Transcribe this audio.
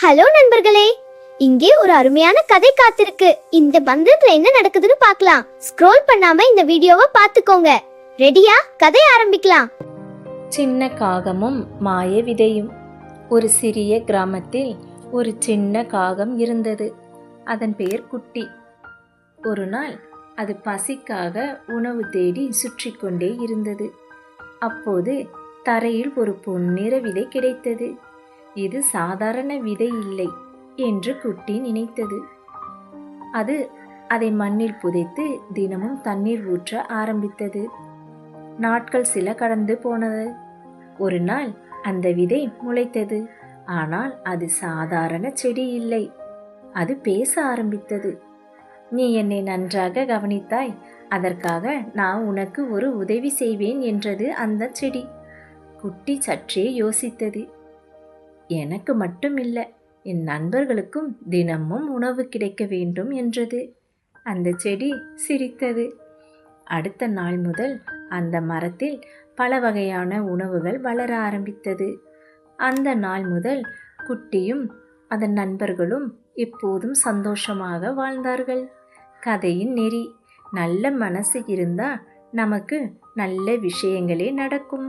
Hello நண்பர்களே, இங்கே ஒரு அருமையான கதை காத்திருக்கு. இந்த பந்தத்துல என்ன நடக்குதுன்னு பார்க்கலாம். ஸ்க்ரோல் பண்ணாம இந்த வீடியோவை பார்த்துக்கோங்க. ரெடியா? கதை ஆரம்பிக்கலாம். சின்ன காகமும் மாய விதையும். ஒரு சிறிய கிராமத்தில் ஒரு சின்ன காகம் இருந்தது. அதன் பெயர் குட்டி. ஒரு நாள் அது பசிக்காக உணவு தேடி சுற்றி கொண்டே இருந்தது. அப்போது தரையில் ஒரு பொன்னிற விதை கிடைத்தது. இது சாதாரண விதை இல்லை என்று குட்டி நினைத்தது. அது அதை மண்ணில் புதைத்து தினமும் தண்ணீர் ஊற்ற ஆரம்பித்தது. நாட்கள் சில கடந்து போனது. ஒரு நாள் அந்த விதை முளைத்தது. ஆனால் அது சாதாரண செடி இல்லை. அது பேச ஆரம்பித்தது. நீ என்னை நன்றாக கவனித்தாய், அதற்காக நான் உனக்கு ஒரு உதவி செய்வேன் என்றது அந்த செடி. குட்டி சற்றே யோசித்தது. எனக்கு மட்டும் இல்லை, என் நண்பர்களுக்கும் தினமும் உணவு கிடைக்க வேண்டும் என்றது. அந்த செடி சிரித்தது. அடுத்த நாள் முதல் அந்த மரத்தில் பல வகையான உணவுகள் வளர ஆரம்பித்தது. அந்த நாள் முதல் குட்டியும் அதன் நண்பர்களும் எப்போதும் சந்தோஷமாக வாழ்ந்தார்கள். கதையின் நெறி: நல்ல மனசு இருந்தா நமக்கு நல்ல விஷயங்களே நடக்கும்.